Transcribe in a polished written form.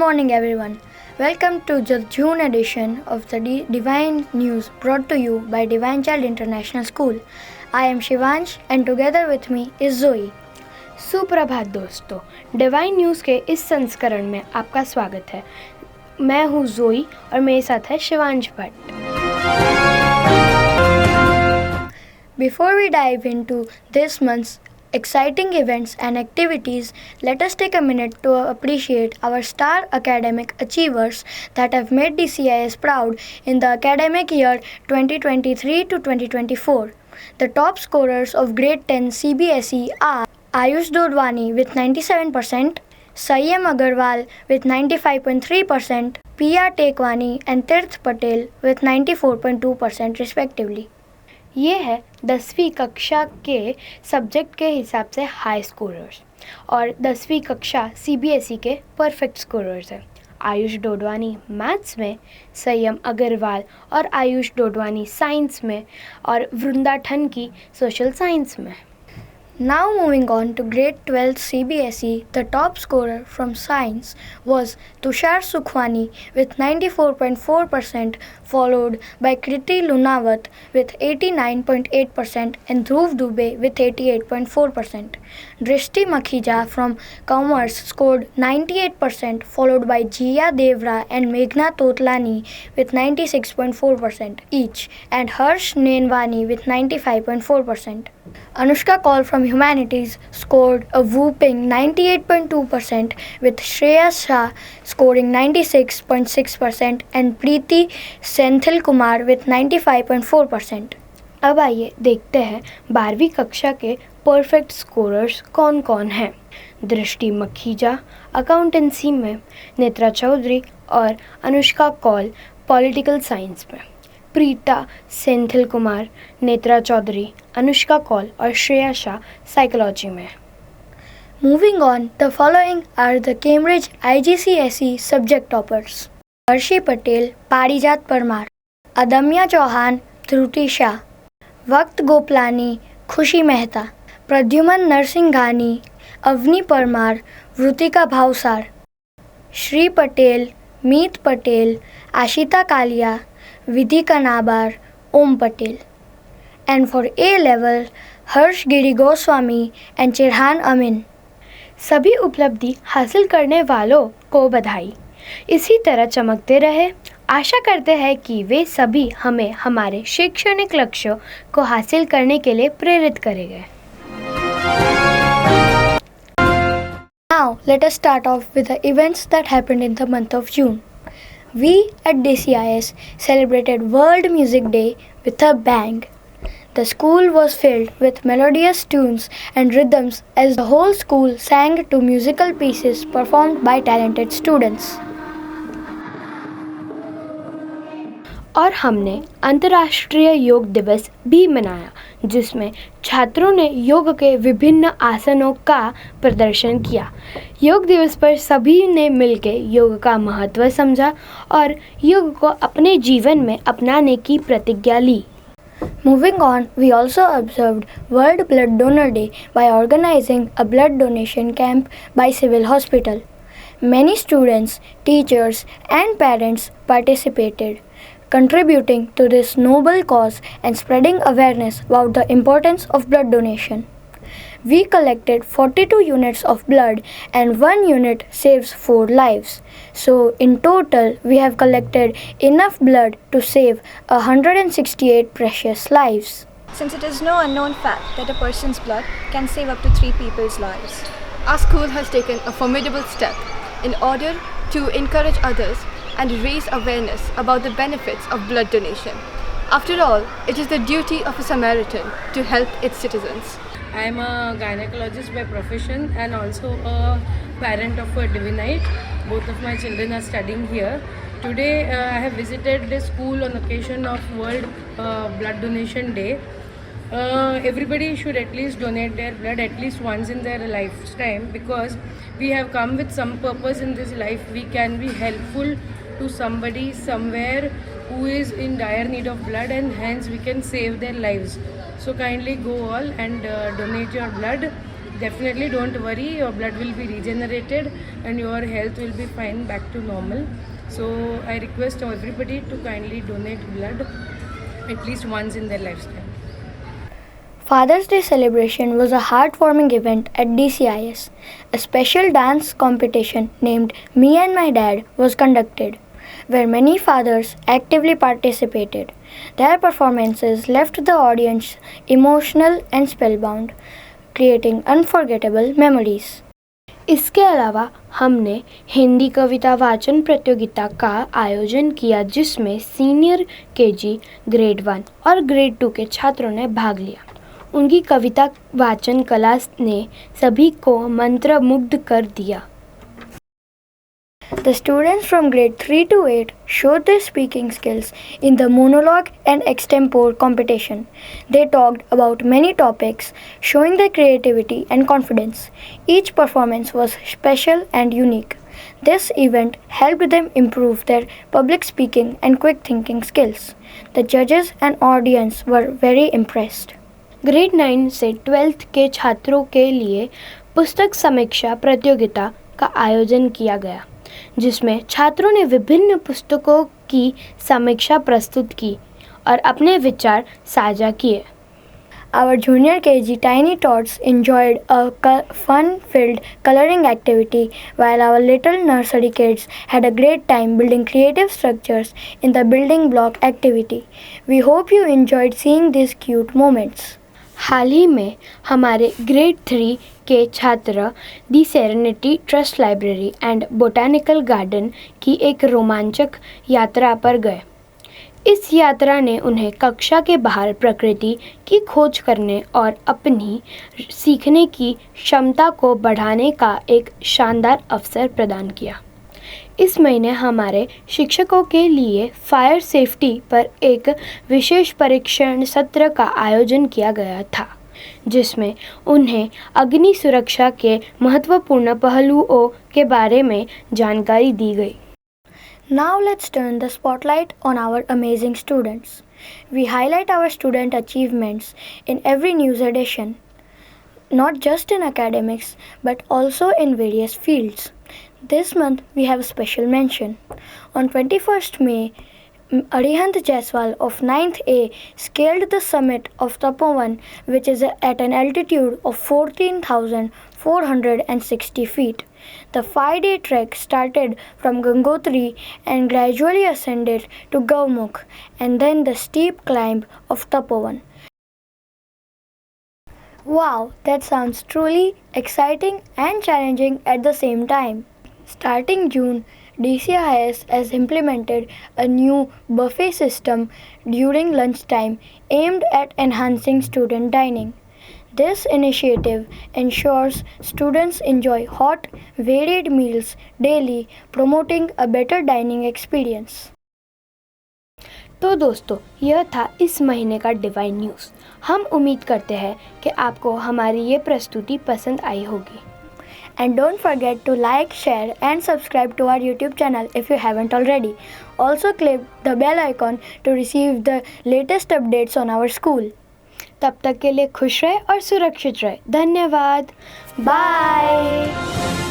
morning, everyone. Welcome to the June edition of the Divine News brought to you by Divine Child International School. I am Shivansh and together with me is Zoe. सुप्रभात दोस्तों, divine news के इस संस्करण में आपका स्वागत है। मैं हूँ जोई और मेरे साथ है Shivansh Bhatt. Before we dive into this month's exciting events and activities, let us take a minute to appreciate our star academic achievers that have made DCIS proud in the academic year 2023 to 2024. The top scorers of Grade 10 CBSE are Ayush Dodwani with 97%, Sayyam Agarwal with 95.3%, PR Tekwani and Tirth Patel with 94.2% respectively. ये है 10वीं कक्षा के subject के हिसाब से high scorers और 10वीं कक्षा CBSE के परफेक्ट स्कोरर्स हैं। आयुष डोडवानी मैथ्स में, संयम अग्रवाल और आयुष डोडवानी साइंस में और वृंदा ठनकी सोशल साइंस में। Now moving on to grade 12 CBSE, the top scorer from science was Tushar Sukhwani with 94.4%, followed by Kriti Lunawat with 89.8% and Dhruv Dubey with 88.4%. Drishti Makhija from commerce scored 98%, followed by Jia Devra and Meghna Totlani with 96.4% each, and Harsh Nenwani with 95.4%. Anushka Kaul from Humanities scored a whooping 98.2%, with Shreya Shah scoring 96.6% and Preeti Senthil Kumar with 95.4%. अब आइए देखते हैं 12वीं कक्षा के perfect scorers कौन कौन हैं। दृष्टि मखीजा अकाउंटेंसी में, नेत्रा चौधरी और अनुष्का कौल पॉलिटिकल साइंस में, प्रीता सेंथिल कुमार, नेत्रा चौधरी, अनुष्का कौल और श्रेया शाह साइकोलॉजी में। Moving on, the following are the Cambridge IGCSE subject toppers: Harshi Patel, Parijat Parmar, Adamya Chauhan, Dhruti Shah, Vakt Goplani, Khushi Mehta, Pradyuman Narsinghani, Avni Parmar, Vrutika Bhavsar, Shri Patel, Meet Patel, Ashita Kalia, Vidhika Nabar, Om Patel. And for A level, Harsh Giri Goswami and Chirhan Amin. सभी उपलब्धि हासिल करने वालों को बधाई। इसी तरह चमकते रहे। आशा करते हैं कि वे सभी हमें हमारे शैक्षणिक लक्ष्यों को हासिल करने के लिए प्रेरित करेंगे। Now, let us start off with the events that happened in the month of June. We at DCIS celebrated World Music Day with a bang. The school was filled with melodious tunes and rhythms as the whole school sang to musical pieces performed by talented students. और हमने अंतर्राष्ट्रीय योग दिवस भी मनाया, जिसमें छात्रों ने योग के विभिन्न आसनों का प्रदर्शन किया। योग दिवस पर सभी ने मिलकर योग का महत्व समझा और योग को अपने जीवन में अपनाने की प्रतिज्ञा ली। Moving on, we also observed World Blood Donor Day by organizing a blood donation camp by Civil Hospital. Many students, teachers, and parents participated, contributing to this noble cause and spreading awareness about the importance of blood donation. We collected 42 units of blood and 1 unit saves 4 lives. So in total, we have collected enough blood to save 168 precious lives. Since it is no unknown fact that a person's blood can save up to 3 people's lives. Our school has taken a formidable step in order to encourage others and raise awareness about the benefits of blood donation. After all, it is the duty of a Samaritan to help its citizens. I am a gynecologist by profession and also a parent of a divinite. Both of my children are studying here. Today I have visited the school on occasion of World Blood Donation Day. Everybody should at least donate their blood at least once in their lifetime, because we have come with some purpose in this life. We can be helpful to somebody somewhere who is in dire need of blood, and hence we can save their lives. So kindly go all and donate your blood. definitely don't worry, your blood will be regenerated and your health will be fine back to normal. So I request everybody to kindly donate blood at least once in their lifetime. Father's Day celebration was a heartwarming event at DCIS. A special dance competition named Me and My Dad was conducted, where many fathers actively participated. Their performances left the audience emotional and spellbound, creating unforgettable memories. इसके अलावा हमने हिंदी कविता वाचन प्रतियोगिता का आयोजन किया, जिसमें senior KG, grade 1 और ग्रेड 2 के छात्रों ने भाग लिया। उनकी कविता वाचन कला ने सभी को मंत्रमुग्ध कर दिया। The students from grade 3 to 8 showed their speaking skills in the monologue and extempore competition. They talked about many topics, showing their creativity and confidence. Each performance was special and unique. This event helped them improve their public speaking and quick thinking skills. The judges and audience were very impressed. Grade 9 से 12th के छात्रों के लिए पुस्तक समीक्षा प्रतियोगिता का आयोजन किया गया, जिसमें छात्रों ने विभिन्न पुस्तकों की समीक्षा प्रस्तुत की और अपने विचार साझा किए। Our junior KG Tiny Tots enjoyed a fun-filled coloring activity, while our little nursery kids had a great time building creative structures in the building block activity. We hope you enjoyed seeing these cute moments. हाल ही में हमारे grade 3 के छात्र the Serenity trust library and botanical garden की एक रोमांचक यात्रा पर गए। इस यात्रा ने उन्हें कक्षा के बाहर प्रकृति की खोज करने और अपनी सीखने की क्षमता को बढ़ाने का एक शानदार अवसर प्रदान किया। इस महीने हमारे शिक्षकों के लिए फायर सेफ्टी पर एक विशेष परीक्षण सत्र का आयोजन किया गया था, जिसमें उन्हें अग्नि सुरक्षा के महत्वपूर्ण पहलुओं के बारे में जानकारी दी गई। Now let's turn the spotlight on our amazing students. We highlight our student achievements in every news edition, not just in academics but also in various fields. This month we have a special mention. On 21st May, Arihant Jaiswal of 9th A scaled the summit of Tapovan, which is at an altitude of 14,460 feet. The 5-day trek started from Gangotri and gradually ascended to Gaumukh and then the steep climb of Tapovan. Wow, that sounds truly exciting and challenging at the same time. Starting June, DCIS has implemented a new buffet system during lunchtime aimed at enhancing student dining. This initiative ensures students enjoy hot, varied meals daily, promoting a better dining experience. तो दोस्तों, यह था इस महीने का divine news. हम उम्मीद करते हैं कि आपको हमारी ये प्रस्तुति पसंद आई होगी। And don't forget to like, share and subscribe to our YouTube channel if you haven't already. Also click the bell icon to receive the latest updates on our school. तब तक के लिए खुश रहे और सुरक्षित रहे। धन्यवाद। Bye!